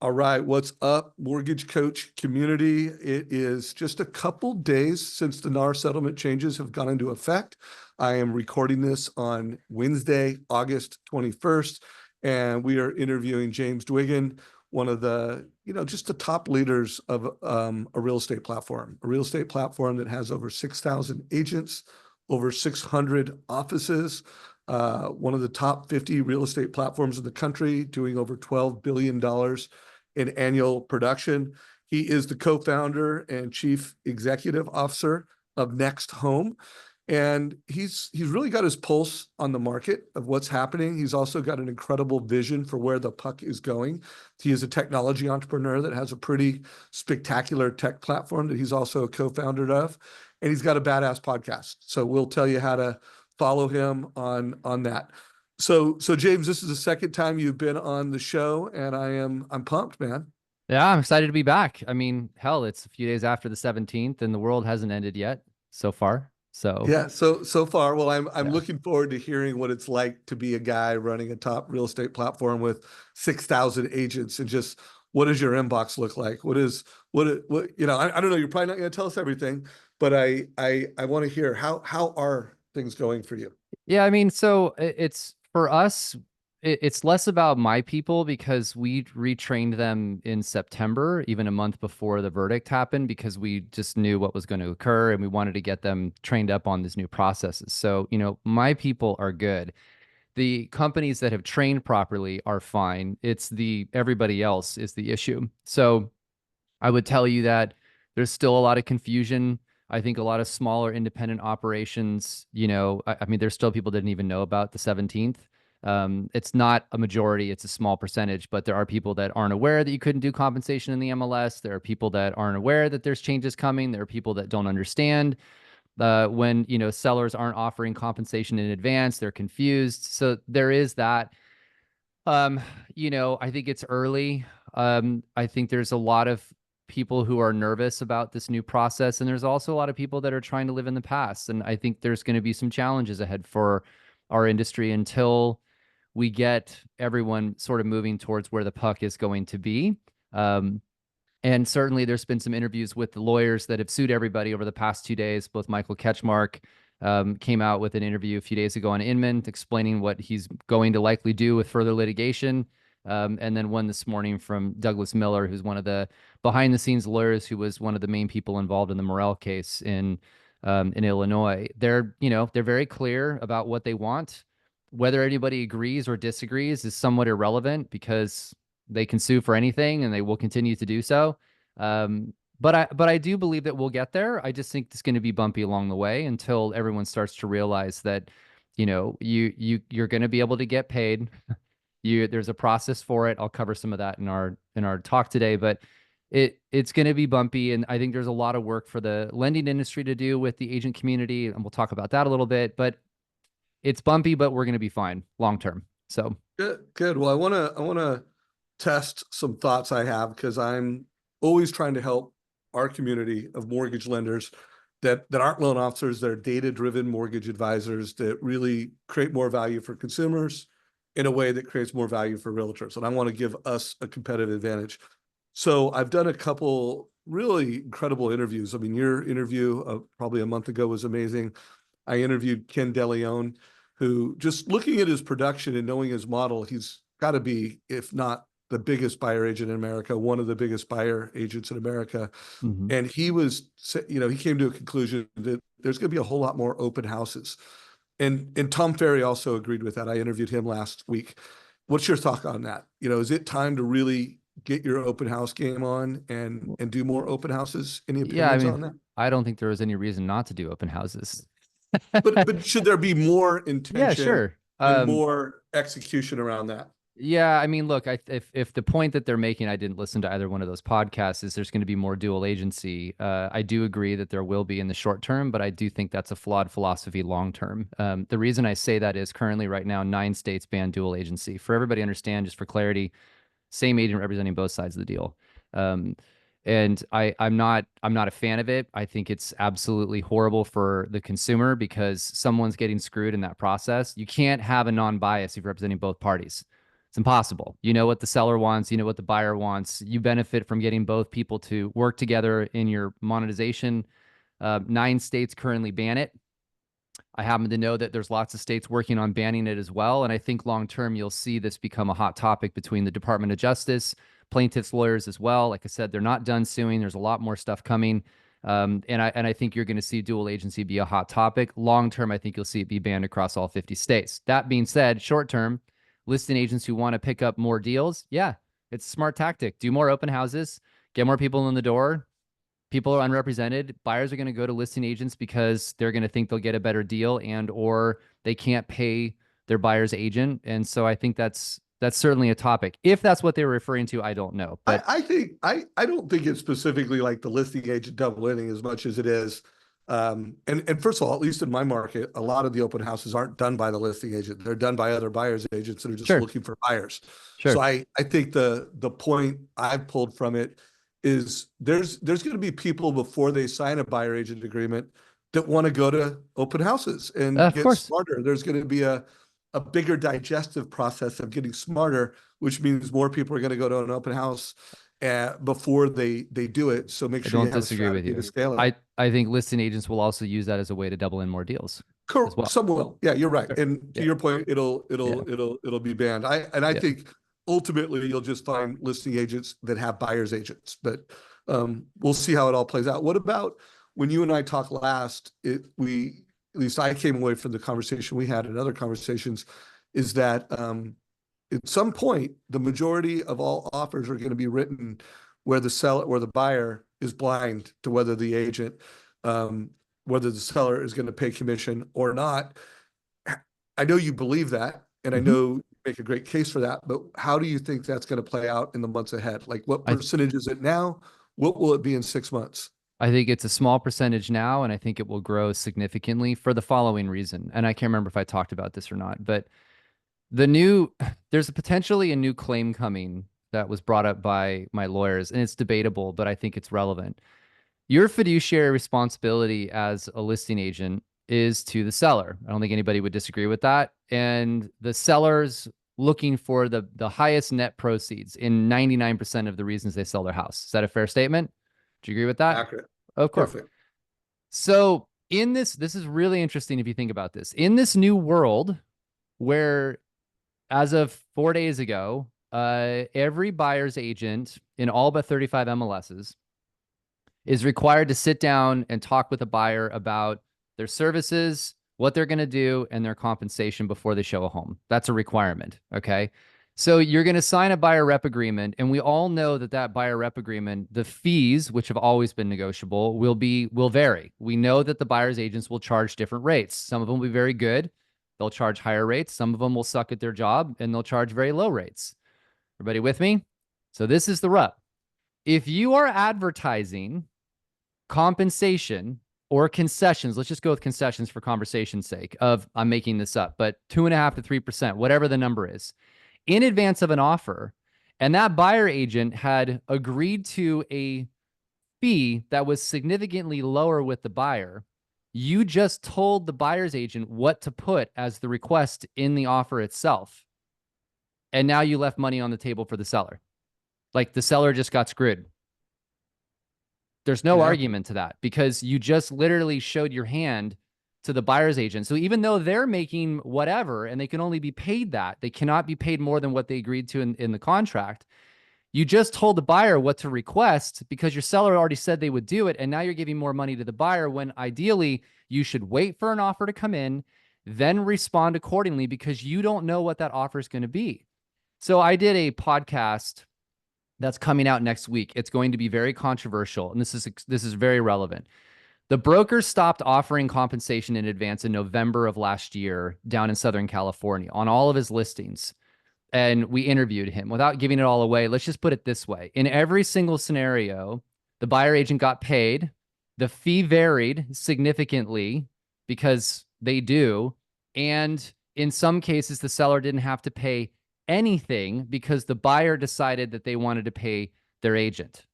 All right, what's up, Mortgage Coach community? It is just a couple days since the NAR settlement changes have gone into effect. I am recording this on Wednesday, August 21st, and we are interviewing James Dwiggins, one of the, just the top leaders of a real estate platform that has over 6,000 agents, over 600 offices, one of the top 50 real estate platforms in the country, doing over $12 billion in annual production. He is the co-founder and chief executive officer of NextHome. And he's really got his pulse on the market of what's happening. He's also got an incredible vision for where the puck is going. He is a technology entrepreneur that has a pretty spectacular tech platform that he's also a co-founder of. And he's got a badass podcast. So we'll tell you how to follow him on that. So James, this is the second time you've been on the show, and I'm pumped, man. Yeah, I'm excited to be back. I mean, hell, it's a few days after the 17th and the world hasn't ended yet so far. So Yeah, so far, well, I'm yeah. looking forward to hearing what it's like to be a guy running a top real estate platform with 6,000 agents, and just what does your inbox look like? What I don't know, you're probably not going to tell us everything, but I want to hear how are things going for you? Yeah, I mean, so it's for us, it's less about my people because we retrained them in September, even a month before the verdict happened, because we just knew what was going to occur and we wanted to get them trained up on these new processes. So, my people are good. The companies that have trained properly are fine. It's the everybody else is the issue. So I would tell you that there's still a lot of confusion. I think a lot of smaller independent operations, I mean, there's still people that didn't even know about the 17th. It's not a majority, it's a small percentage, but there are people that aren't aware that you couldn't do compensation in the MLS. There are people that aren't aware that there's changes coming. There are people that don't understand when, sellers aren't offering compensation in advance. They're confused. So there is that. I think it's early. I think there's a lot of people who are nervous about this new process, and there's also a lot of people that are trying to live in the past. And I think there's going to be some challenges ahead for our industry until we get everyone sort of moving towards where the puck is going to be. And certainly there's been some interviews with the lawyers that have sued everybody over the past 2 days. Both Michael Ketchmark came out with an interview a few days ago on Inman explaining what he's going to likely do with further litigation. And then one this morning from Douglas Miller, who's one of the behind the scenes lawyers who was one of the main people involved in the Morrell case in Illinois. They're very clear about what they want. Whether anybody agrees or disagrees is somewhat irrelevant because they can sue for anything and they will continue to do so. But I do believe that we'll get there. I just think it's going to be bumpy along the way until everyone starts to realize that, you're going to be able to get paid. There's a process for it. I'll cover some of that in our talk today, but it's going to be bumpy. And I think there's a lot of work for the lending industry to do with the agent community. And we'll talk about that a little bit, but it's bumpy, but we're going to be fine long term. So Good. Well, I want to test some thoughts I have, because I'm always trying to help our community of mortgage lenders that aren't loan officers. They're data-driven mortgage advisors that really create more value for consumers in a way that creates more value for realtors. And I want to give us a competitive advantage. So I've done a couple really incredible interviews. I mean, your interview probably a month ago was amazing. I interviewed Ken DeLeon, who, just looking at his production and knowing his model, he's got to be, if not the biggest buyer agent in America, one of the biggest buyer agents in America. mhm. And he came to a conclusion that there's going to be a whole lot more open houses. And Tom Ferry also agreed with that. I interviewed him last week. What's your thought on that? Is it time to really get your open house game on and do more open houses? Any Yeah, I opinions mean, on that? I don't think there was any reason not to do open houses. But should there be more Yeah, intention sure. and more execution around that? Yeah, I mean, look, if the point that they're making, I didn't listen to either one of those podcasts, is there's going to be more dual agency. I do agree that there will be in the short term, but I do think that's a flawed philosophy long term. The reason I say that is currently right now, 9 states ban dual agency. For everybody to understand, just for clarity, same agent representing both sides of the deal. And I'm not a fan of it. I think it's absolutely horrible for the consumer because someone's getting screwed in that process. You can't have a non-bias if you're representing both parties. It's impossible. You know what the seller wants, you know what the buyer wants. You benefit from getting both people to work together in your monetization. 9 states currently ban it. I happen to know that there's lots of states working on banning it as well. And I think long term, you'll see this become a hot topic between the Department of Justice, plaintiffs' lawyers as well. Like I said, they're not done suing. There's a lot more stuff coming. And I think you're going to see dual agency be a hot topic. Long term, I think you'll see it be banned across all 50 states. That being said, short term, listing agents who want to pick up more deals, yeah, it's a smart tactic. Do more open houses, get more people in the door. People are unrepresented. Buyers are going to go to listing agents because they're going to think they'll get a better deal, and or they can't pay their buyer's agent. And so I think that's certainly a topic. If that's what they were referring to, I don't know. But I think I don't think it's specifically like the listing agent double inning as much as it is. And first of all, at least in my market, a lot of the open houses aren't done by the listing agent. They're done by other buyers agents that are just sure, looking for buyers. sure. So I think the point I've pulled from it is there's going to be people before they sign a buyer agent agreement that want to go to open houses and Of get course. smarter. There's going to be a bigger digestive process of getting smarter, which means more people are going to go to an open house before they do it. So make I sure you don't have a disagree with strategy you. to scale it. I think listing agents will also use that as a way to double in more deals as well. Some will. Yeah, you're right. Sure. And to Yeah. your point, it'll be banned. I Yeah. think ultimately you'll just find listing agents that have buyer's agents, but we'll see how it all plays out. What about when you and I talked last, at least I came away from the conversation we had and other conversations, is that at some point, the majority of all offers are going to be written where the seller or the buyer is blind to whether the agent, whether the seller is going to pay commission or not. I know you believe that, and I know you make a great case for that, but how do you think that's going to play out in the months ahead? Like what percentage is it now? What will it be in 6 months? I think it's a small percentage now, and I think it will grow significantly for the following reason. And I can't remember if I talked about this or not, but there's potentially a new claim coming that was brought up by my lawyers, and it's debatable, but I think it's relevant. Your fiduciary responsibility as a listing agent is to the seller. I don't think anybody would disagree with that. And the seller's looking for the highest net proceeds in 99% of the reasons they sell their house. Is that a fair statement? Do you agree with that? Accurate. Of course. Perfect. So in this is really interesting if you think about this. In this new world where, as of 4 days ago, every buyer's agent in all but 35 MLSs is required to sit down and talk with a buyer about their services, what they're going to do, and their compensation before they show a home. That's a requirement, okay? So you're going to sign a buyer rep agreement, and we all know that buyer rep agreement, the fees, which have always been negotiable, will vary. We know that the buyer's agents will charge different rates. Some of them will be very good. They'll charge higher rates. Some of them will suck at their job, and they'll charge very low rates. Everybody with me? So this is the rub. If you are advertising compensation or concessions, let's just go with concessions for conversation's sake I'm making this up, but 2.5% to 3%, whatever the number is, in advance of an offer, and that buyer agent had agreed to a fee that was significantly lower with the buyer, you just told the buyer's agent what to put as the request in the offer itself. And now you left money on the table for the seller. Like the seller just got screwed. There's no argument to that because you just literally showed your hand to the buyer's agent. So even though they're making whatever and they can only be paid that, they cannot be paid more than what they agreed to in the contract. You just told the buyer what to request because your seller already said they would do it. And now you're giving more money to the buyer when ideally you should wait for an offer to come in, then respond accordingly because you don't know what that offer is going to be. So I did a podcast that's coming out next week. It's going to be very controversial, and this is very relevant. The broker stopped offering compensation in advance in November of last year down in Southern California on all of his listings. And we interviewed him. Without giving it all away, let's just put it this way. In every single scenario, the buyer agent got paid. The fee varied significantly because they do. And in some cases, the seller didn't have to pay anything because the buyer decided that they wanted to pay their agent.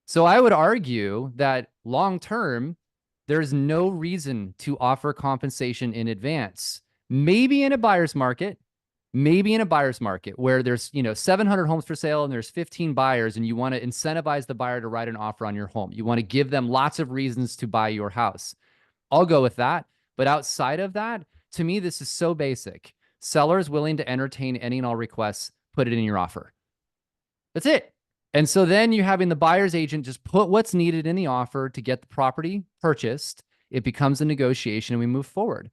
So I would argue that long term, there's no reason to offer compensation in advance. Maybe in a buyer's market, Maybe in a buyer's market where there's, 700 homes for sale and there's 15 buyers, and you want to incentivize the buyer to write an offer on your home. You want to give them lots of reasons to buy your house. I'll go with that. But outside of that, to me, this is so basic. Sellers willing to entertain any and all requests, put it in your offer. That's it. And so then you're having the buyer's agent just put what's needed in the offer to get the property purchased. It becomes a negotiation and we move forward.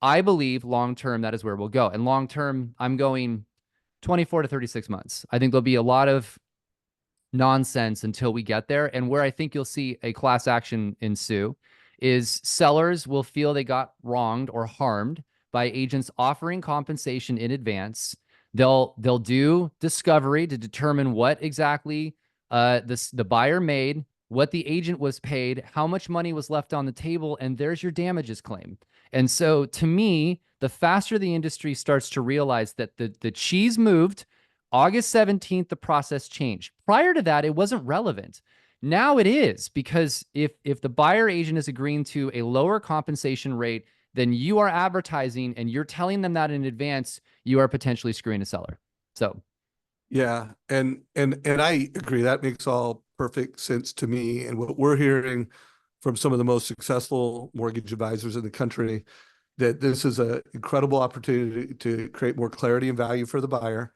I believe long-term, that is where we'll go. And long-term, I'm going 24 to 36 months. I think there'll be a lot of nonsense until we get there. And where I think you'll see a class action ensue is sellers will feel they got wronged or harmed by agents offering compensation in advance. They'll do discovery to determine what exactly the buyer made, what the agent was paid, how much money was left on the table, and there's your damages claim. And so to me, the faster the industry starts to realize that the cheese moved, August 17th, the process changed. Prior to that, it wasn't relevant. Now it is, because if the buyer agent is agreeing to a lower compensation rate than you are advertising and you're telling them that in advance, you are potentially screwing a seller. So Yeah, and I agree. That makes all perfect sense to me. And what we're hearing from some of the most successful mortgage advisors in the country, that this is an incredible opportunity to create more clarity and value for the buyer,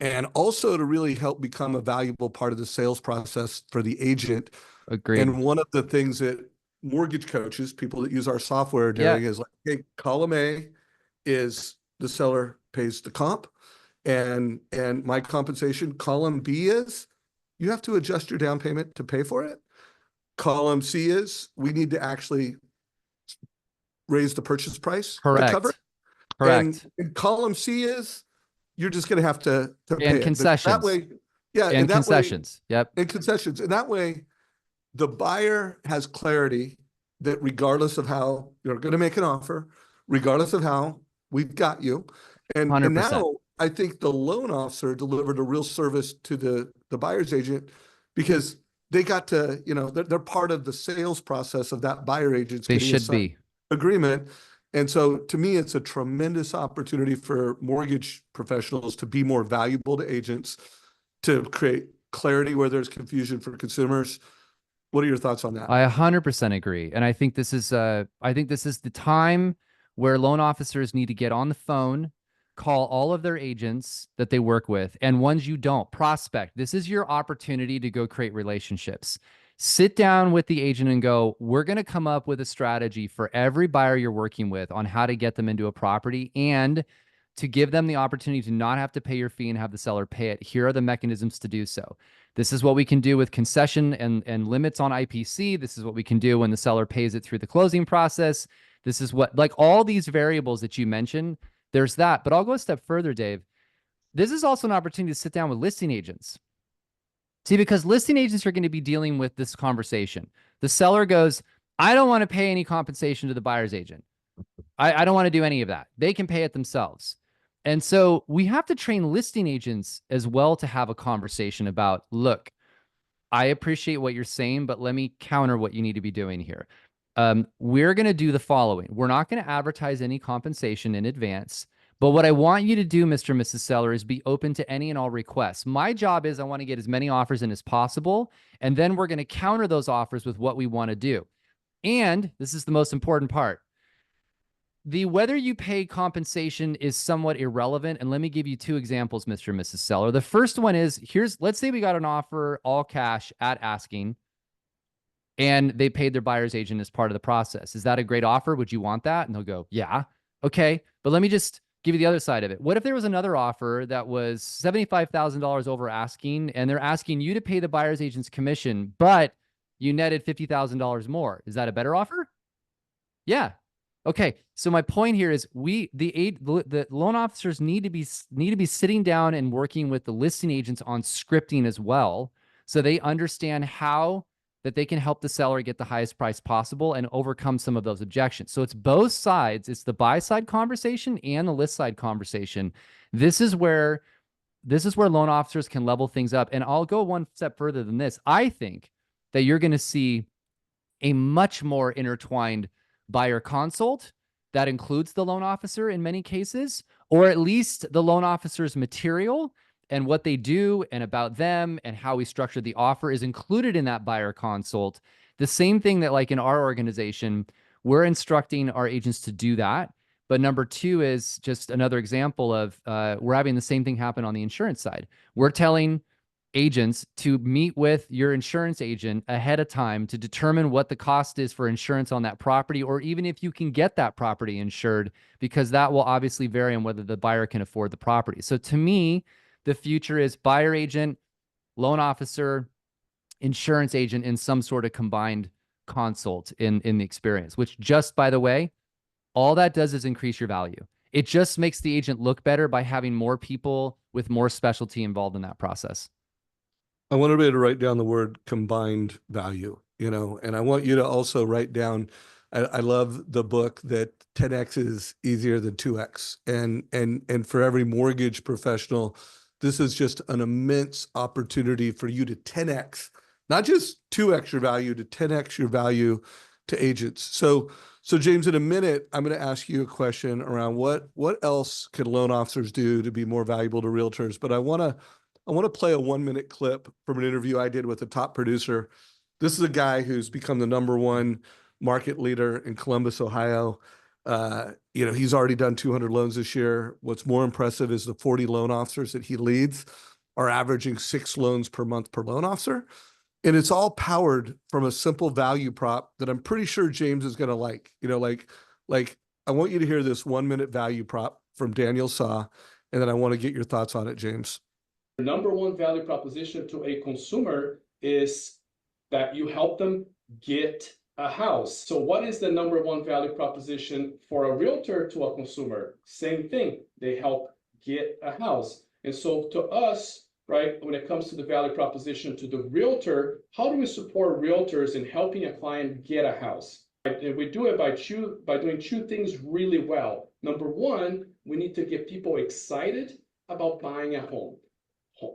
and also to really help become a valuable part of the sales process for the agent. agreed. And one of the things that mortgage coaches, people that use our software, are doing is like, hey, column A is the seller pays the comp, and my compensation. Column B is you have to adjust your down payment to pay for it. Column C is we need to actually raise the purchase price to cover it. Correct. And column C is you're just going to have to pay And it. concessions. That way, yeah, and that concessions. Way, yep. and concessions. And that way, the buyer has clarity that regardless of how you're going to make an offer, regardless of how we've got you, and 100%. now I think the loan officer delivered a real service to the buyer's agent, because they got to, they're part of the sales process of that buyer agent's They getting should be. agreement. And so to me, it's a tremendous opportunity for mortgage professionals to be more valuable to agents, to create clarity where there's confusion for consumers. What are your thoughts on that? I 100% agree. And I think this is the time where loan officers need to get on the phone, call all of their agents that they work with, and ones you don't, prospect. This is your opportunity to go create relationships. Sit down with the agent and go, we're going to come up with a strategy for every buyer you're working with on how to get them into a property and to give them the opportunity to not have to pay your fee and have the seller pay it. Here are the mechanisms to do so. This is what we can do with concession and limits on IPC. This is what we can do when the seller pays it through the closing process. This is what, like all these variables that you mentioned, there's that. But I'll go a step further, Dave. This is also an opportunity to sit down with listing agents. See, because listing agents are going to be dealing with this conversation. The seller goes, I don't want to pay any compensation to the buyer's agent. I don't want to do any of that. They can pay it themselves. And so we have to train listing agents as well to have a conversation about, look, I appreciate what you're saying, but let me counter what you need to be doing here. We're going to do the following. We're not going to advertise any compensation in advance. But what I want you to do, Mr. and Mrs. Seller, is be open to any and all requests. My job is I want to get as many offers in as possible, and then we're going to counter those offers with what we want to do. And this is the most important part. Whether you pay compensation is somewhat irrelevant. And let me give you two examples, Mr. and Mrs. Seller. The first one is, let's say we got an offer all cash at asking, and they paid their buyer's agent as part of the process. Is that a great offer? Would you want that? And they'll go, yeah. Okay. But let me just give you the other side of it. What if there was another offer that was $75,000 over asking, and they're asking you to pay the buyer's agent's commission, but you netted $50,000 more? Is that a better offer? Yeah. Okay. So my point here is the loan officers need to be sitting down and working with the listing agents on scripting as well, so they understand how that they can help the seller get the highest price possible and overcome some of those objections. So it's both sides. It's the buy side conversation and the list side conversation. This is where loan officers can level things up. And I'll go one step further than this. I think that you're going to see a much more intertwined buyer consult that includes the loan officer in many cases, or at least the loan officer's material and what they do and about them and how we structure the offer is included in that buyer consult. The same thing that like in our organization, we're instructing our agents to do that. But number two is just another example of we're having the same thing happen on the insurance side. We're telling agents to meet with your insurance agent ahead of time to determine what the cost is for insurance on that property, or even if you can get that property insured, because that will obviously vary on whether the buyer can afford the property. So to me, the future is buyer agent, loan officer, insurance agent in some sort of combined consult in the experience, which just, by the way, all that does is increase your value. It just makes the agent look better by having more people with more specialty involved in that process. I want everybody to write down the word combined value, and I want you to also write down, I love the book that 10X is easier than 2X. And for every mortgage professional, this is just an immense opportunity for you to 10X, not just 2X your value, to 10X your value to agents. So James, in a minute, I'm going to ask you a question around what else can loan officers do to be more valuable to realtors. But I want to play a 1-minute clip from an interview I did with a top producer. This is a guy who's become the #1 market leader in Columbus, Ohio. He's already done 200 loans this year. What's more impressive is the 40 loan officers that he leads are averaging 6 loans per month per loan officer. And it's all powered from a simple value prop that I'm pretty sure James is going to like. I want you to hear this 1-minute value prop from Daniel Saw, and then I want to get your thoughts on it, James. The #1 value proposition to a consumer is that you help them get a house. So what is the #1 value proposition for a realtor to a consumer? Same thing. They help get a house. And so to us, right, when it comes to the value proposition to the realtor, how do we support realtors in helping a client get a house? And we do it by doing 2 things really well. #1, we need to get people excited about buying a home.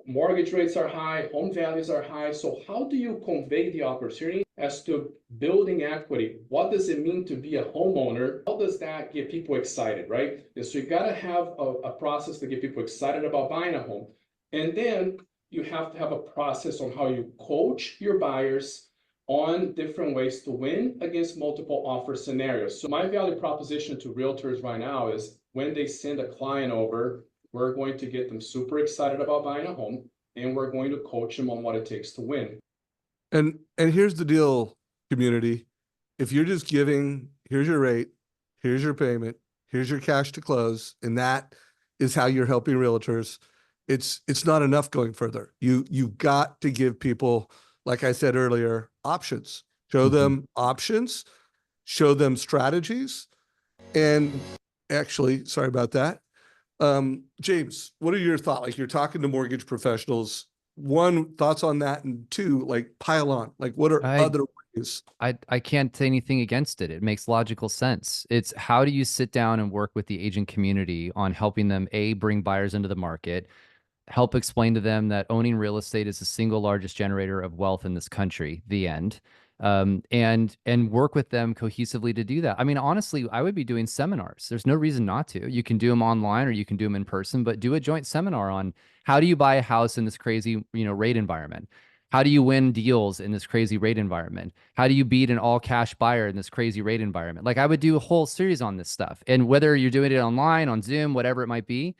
Mortgage rates are high, home values are high. So how do you convey the opportunity as to building equity? What does it mean to be a homeowner? How does that get people excited, right? And so you got to have a process to get people excited about buying a home. And then you have to have a process on how you coach your buyers on different ways to win against multiple offer scenarios. So my value proposition to realtors right now is when they send a client over, we're going to get them super excited about buying a home, and we're going to coach them on what it takes to win. And here's the deal, community. If you're just giving, here's your rate, here's your payment, here's your cash to close, and that is how you're helping realtors, it's not enough going further. You've got to give people, like I said earlier, options. Show them options, show them strategies. And actually, sorry about that. James, what are your thoughts? Like, you're talking to mortgage professionals. 1, thoughts on that, and 2, like, pile on. Like, what are other ways? I can't say anything against it. It makes logical sense. It's how do you sit down and work with the agent community on helping them, A, bring buyers into the market, help explain to them that owning real estate is the single largest generator of wealth in this country, the end. And work with them cohesively to do that. I mean, honestly, I would be doing seminars. There's no reason not to. You can do them online or you can do them in person, but do a joint seminar on how do you buy a house in this crazy, rate environment? How do you win deals in this crazy rate environment? How do you beat an all cash buyer in this crazy rate environment? Like, I would do a whole series on this stuff. And whether you're doing it online, on Zoom, whatever it might be,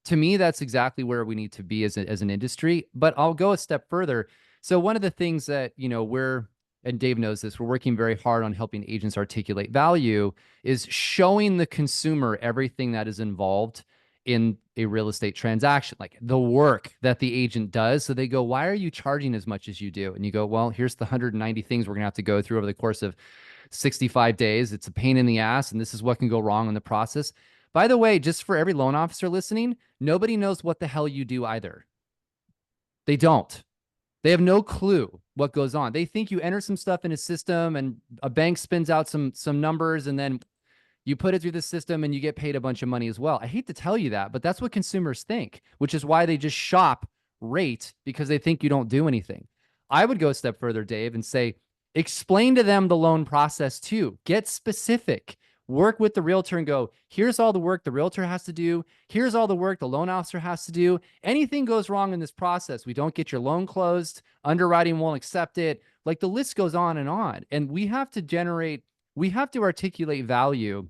to me, that's exactly where we need to be as an industry. But I'll go a step further. So one of the things that, and Dave knows this, we're working very hard on helping agents articulate value, is showing the consumer everything that is involved in a real estate transaction, like the work that the agent does. So they go, why are you charging as much as you do? And you go, well, here's the 190 things we're going to have to go through over the course of 65 days. It's a pain in the ass, and this is what can go wrong in the process. By the way, just for every loan officer listening, nobody knows what the hell you do either. They don't. They have no clue what goes on. They think you enter some stuff in a system and a bank spins out some numbers, and then you put it through the system and you get paid a bunch of money as well. I hate to tell you that, but that's what consumers think, which is why they just shop rate, because they think you don't do anything. I would go a step further, Dave, and say, explain to them the loan process too. Get specific. work with the realtor and go, here's all the work the realtor has to do. Here's all the work the loan officer has to do. Anything goes wrong in this process, we don't get your loan closed, underwriting won't accept it. Like the list goes on. And we have to articulate value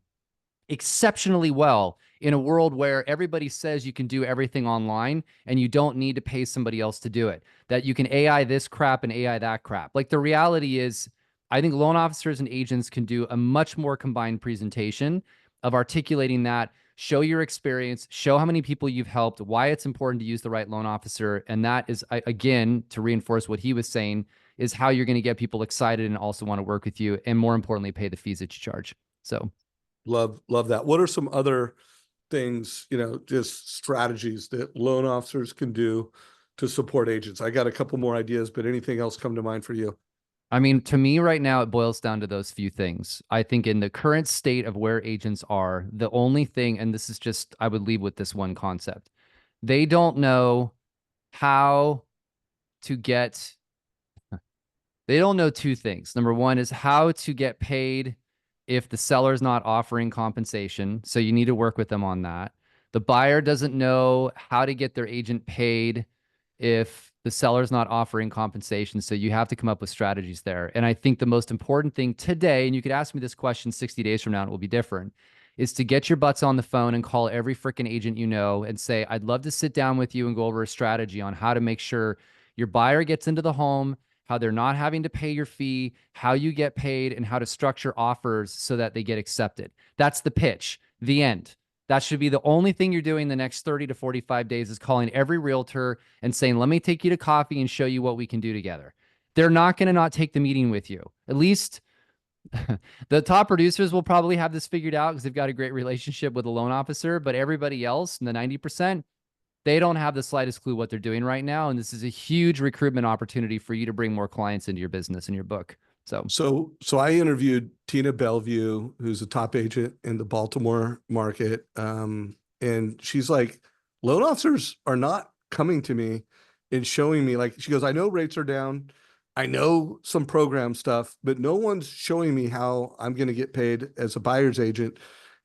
exceptionally well in a world where everybody says you can do everything online and you don't need to pay somebody else to do it, that you can AI this crap and AI that crap. Like the reality is, I think loan officers and agents can do a much more combined presentation of articulating that, show your experience, show how many people you've helped, why it's important to use the right loan officer. And that is, again, to reinforce what he was saying, is how you're going to get people excited and also want to work with you, and more importantly, pay the fees that you charge. So Love that. What are some other things, just strategies that loan officers can do to support agents? I got a couple more ideas, but anything else come to mind for you? I mean, to me right now, it boils down to those few things. I think in the current state of where agents are, the only thing, and this is just, I would leave with this one concept. They don't know how to get, they don't know two things. Number one is how to get paid if the seller's not offering compensation. So you need to work with them on that. The buyer doesn't know how to get their agent paid if the seller's not offering compensation. So you have to come up with strategies there. And I think the most important thing today, and you could ask me this question 60 days from now, and it will be different, is to get your butts on the phone and call every freaking agent you know and say, I'd love to sit down with you and go over a strategy on how to make sure your buyer gets into the home, how they're not having to pay your fee, how you get paid, and how to structure offers so that they get accepted. That's the pitch, the end. That should be the only thing you're doing the next 30 to 45 days, is calling every realtor and saying, let me take you to coffee and show you what we can do together. They're not going to not take the meeting with you. At least the top producers will probably have this figured out because they've got a great relationship with a loan officer, but everybody else, in the 90%, they don't have the slightest clue what they're doing right now. And this is a huge recruitment opportunity for you to bring more clients into your business and your book. So I interviewed Tina Bellevue, who's a top agent in the Baltimore market. And she's like, loan officers are not coming to me and showing me, like, she goes, I know rates are down. I know some program stuff, but no one's showing me how I'm going to get paid as a buyer's agent.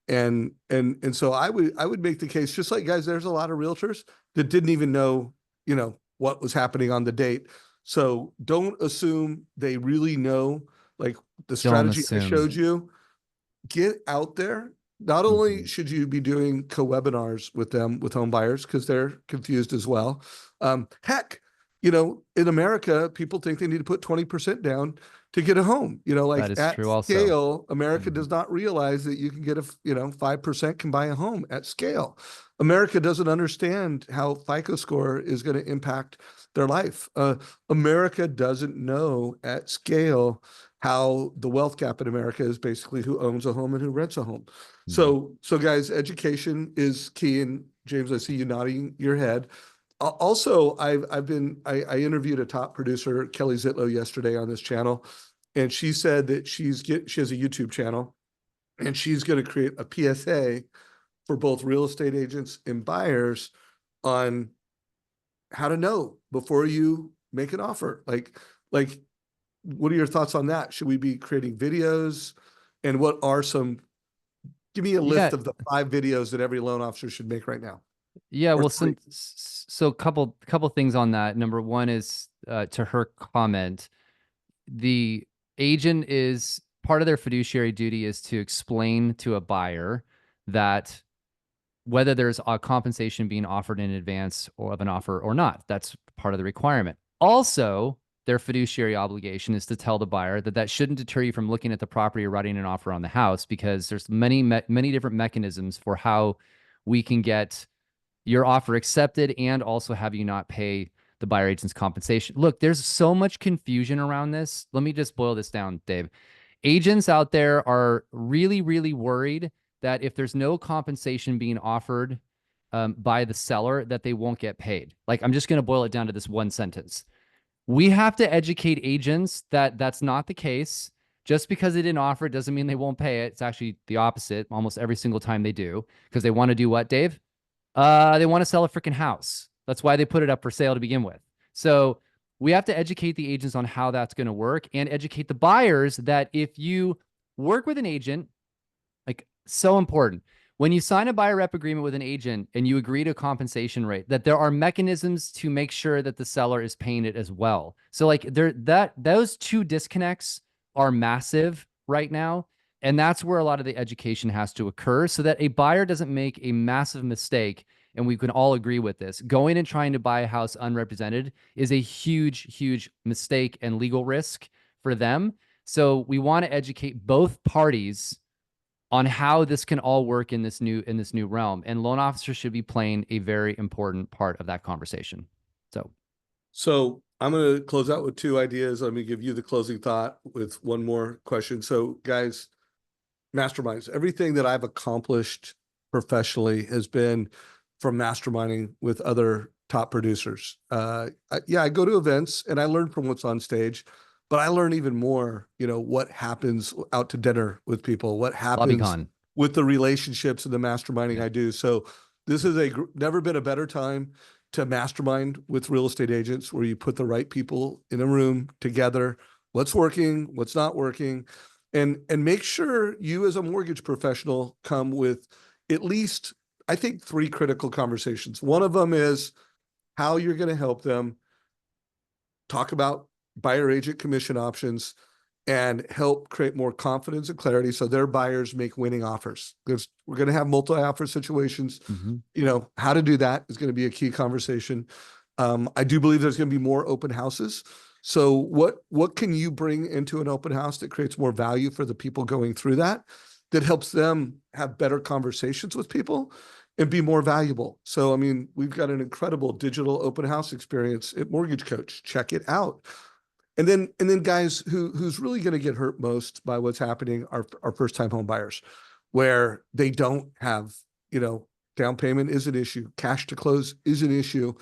And so I would make the case, just like, guys, there's a lot of realtors that didn't even know, what was happening on the date. So don't assume they really know, like the strategy I showed you. Get out there. Not only should you be doing co-webinars with them, with home buyers, because they're confused as well. Heck, in America, people think they need to put 20% down to get a home. Like that is at true also. scale, America does not realize that you can get 5% can buy a home at scale. America doesn't understand how FICO score is going to impact their life. America doesn't know at scale how the wealth gap in America is basically who owns a home and who rents a home. So guys, education is key. And James, I see you nodding your head. Also, I interviewed a top producer, Kelly Zitlow, yesterday on this channel, and she said that she has a YouTube channel, and she's going to create a PSA for both real estate agents and buyers on how to know before you make an offer. Like, what are your thoughts on that? Should we be creating videos? And what are give me a list of the 5 videos that every loan officer should make right now. Yeah, well, so couple things on that. Number one is to her comment, the agent is part of their fiduciary duty is to explain to a buyer that whether there's a compensation being offered in advance or of an offer or not. That's part of the requirement. Also, their fiduciary obligation is to tell the buyer that shouldn't deter you from looking at the property or writing an offer on the house, because there's many different mechanisms for how we can get your offer accepted and also have you not pay the buyer agent's compensation. Look, there's so much confusion around this. Let me just boil this down, Dave. Agents out there are really, really worried that if there's no compensation being offered by the seller, that they won't get paid. Like, I'm just going to boil it down to this one sentence. We have to educate agents that that's not the case. Just because they didn't offer it doesn't mean they won't pay it. It's actually the opposite almost every single time they do, because they want to do what, Dave? They want to sell a freaking house. That's why they put it up for sale to begin with. So we have to educate the agents on how that's going to work, and educate the buyers that if you work with an agent, like So important. When you sign a buyer rep agreement with an agent and you agree to a compensation rate, that there are mechanisms to make sure that the seller is paying it as well. So like those two disconnects are massive right now. And that's where a lot of the education has to occur so that a buyer doesn't make a massive mistake. And we can all agree with this. Going and trying to buy a house unrepresented is a huge, huge mistake and legal risk for them. So we want to educate both parties on how this can all work in this new realm. And loan officers should be playing a very important part of that conversation. So I'm going to close out with two ideas. Let me give you the closing thought with one more question. So guys, masterminds, everything that I've accomplished professionally has been from masterminding with other top producers. I go to events and I learn from what's on stage, but I learn even more, what happens out to dinner with people, what happens with the relationships and the masterminding I do. So this is never been a better time to mastermind with real estate agents, where you put the right people in a room together, what's working, what's not working, and make sure you as a mortgage professional come with at least, I think, 3 critical conversations. One of them is how you're going to help them talk about buyer agent commission options and help create more confidence and clarity so their buyers make winning offers. Because we're going to have multi-offer situations. How to do that is going to be a key conversation. I do believe there's going to be more open houses. So what can you bring into an open house that creates more value for the people going through that helps them have better conversations with people and be more valuable? So, I mean, we've got an incredible digital open house experience at MortgageCoach. Check it out. And then guys, who's really going to get hurt most by what's happening are first-time home buyers, where they don't have, down payment is an issue, cash to close is an issue.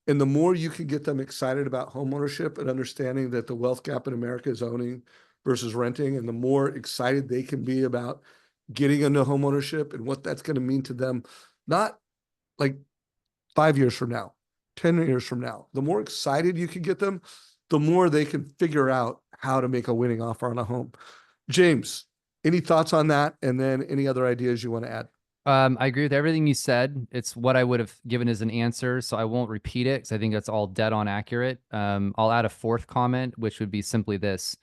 And the more you can get them excited about homeownership and understanding that the wealth gap in America is owning versus renting, and the more excited they can be about getting into homeownership and what that's going to mean to them, not like 5 years from now, 10 years from now, the more excited you can get them, the more they can figure out how to make a winning offer on a home. James, any thoughts on that? And then any other ideas you want to add? I agree with everything you said. It's what I would have given as an answer, so I won't repeat it because I think that's all dead on accurate. I'll add a 4th comment, which would be simply this.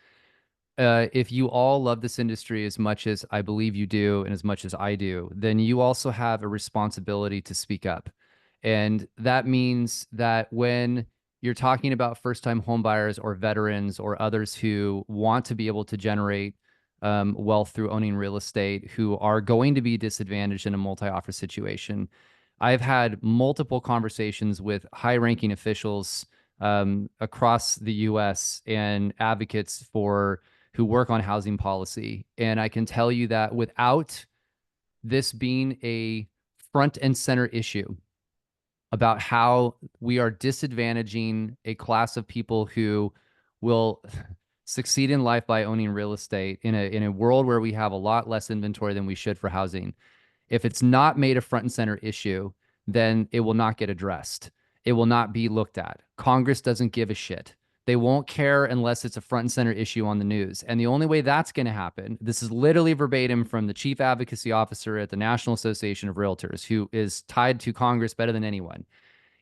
If you all love this industry as much as I believe you do and as much as I do, then you also have a responsibility to speak up. And that means that when you're talking about first-time homebuyers or veterans or others who want to be able to generate wealth through owning real estate, who are going to be disadvantaged in a multi-offer situation, I've had multiple conversations with high-ranking officials across the U.S. and advocates who work on housing policy. And I can tell you that without this being a front and center issue about how we are disadvantaging a class of people who will succeed in life by owning real estate in a world where we have a lot less inventory than we should for housing, if it's not made a front and center issue, then it will not get addressed. It will not be looked at. Congress doesn't give a shit. They won't care unless it's a front and center issue on the news. And the only way that's going to happen, this is literally verbatim from the chief advocacy officer at the National Association of Realtors, who is tied to Congress better than anyone.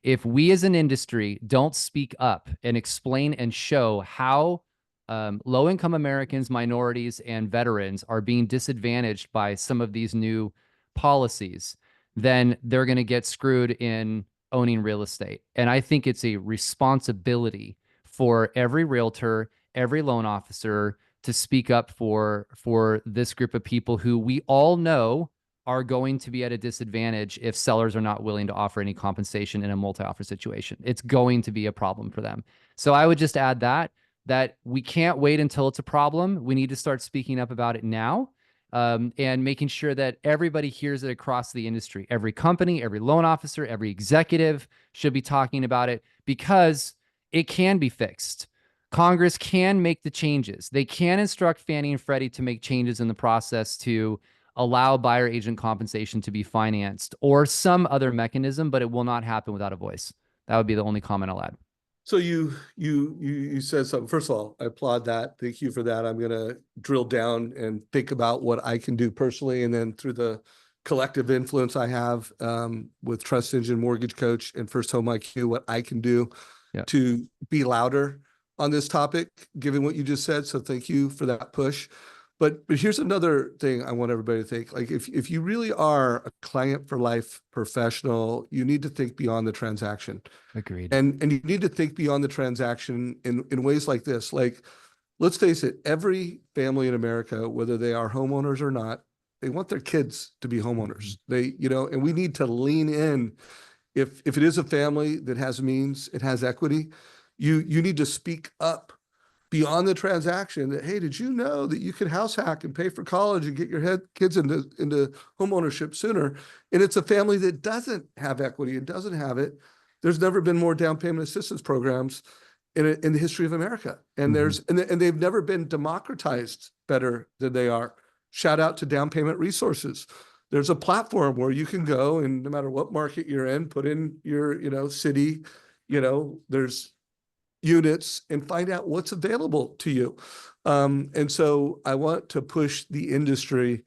If we as an industry don't speak up and explain and show how low-income Americans, minorities, and veterans are being disadvantaged by some of these new policies, then they're going to get screwed in owning real estate. And I think it's a responsibility for every realtor, every loan officer to speak up for this group of people who we all know are going to be at a disadvantage if sellers are not willing to offer any compensation in a multi-offer situation. It's going to be a problem for them. So I would just add that we can't wait until it's a problem. We need to start speaking up about it now, and making sure that everybody hears it across the industry. Every company, every loan officer, every executive should be talking about it, because it can be fixed. Congress can make the changes. They can instruct Fannie and Freddie to make changes in the process to allow buyer agent compensation to be financed or some other mechanism, but it will not happen without a voice. That would be the only comment I'll add. So you said something. First of all, I applaud that. Thank you for that. I'm gonna drill down and think about what I can do personally, and then through the collective influence I have with Trust Engine, Mortgage Coach, and First Home IQ, what I can do to be louder on this topic, given what you just said. So thank you for that push. But here's another thing I want everybody to think. Like if you really are a client for life professional, you need to think beyond the transaction. Agreed. And you need to think beyond the transaction in ways like this. Like, let's face it, every family in America, whether they are homeowners or not, they want their kids to be homeowners. They, and we need to lean in. If it is a family that has means, it has equity, you need to speak up beyond the transaction that, hey, did you know that you can house hack and pay for college and get your kids into home ownership sooner? And it's a family that doesn't have equity and doesn't have it. There's never been more down payment assistance programs in the history of America. And and they've never been democratized better than they are. Shout out to Down Payment Resources. There's a platform where you can go, and no matter what market you're in, put in your city, there's units, and find out what's available to you. And so I want to push the industry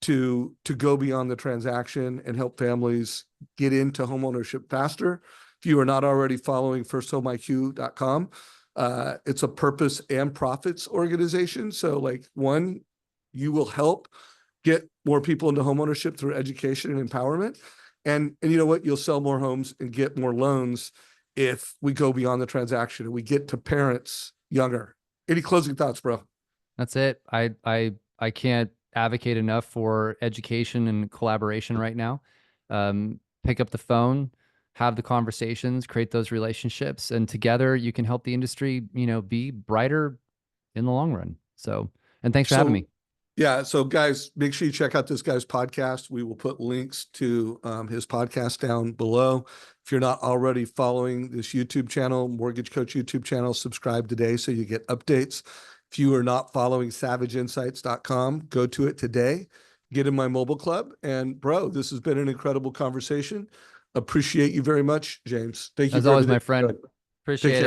to go beyond the transaction and help families get into homeownership faster. If you are not already following firsthomeIQ.com, it's a purpose and profits organization. So like, one, you will help get more people into homeownership through education and empowerment. And you know what? You'll sell more homes and get more loans if we go beyond the transaction and we get to parents younger. Any closing thoughts, bro? That's it. I can't advocate enough for education and collaboration right now. Pick up the phone, have the conversations, create those relationships, and together you can help the industry, be brighter in the long run. So, and thanks for having me. Yeah. So guys, make sure you check out this guy's podcast. We will put links to his podcast down below. If you're not already following this YouTube channel, Mortgage Coach YouTube channel, subscribe today so you get updates. If you are not following SavageInsights.com, go to it today, get in my mobile club. And bro, this has been an incredible conversation. Appreciate you very much, James. Thank you. As always, my friend. Appreciate it.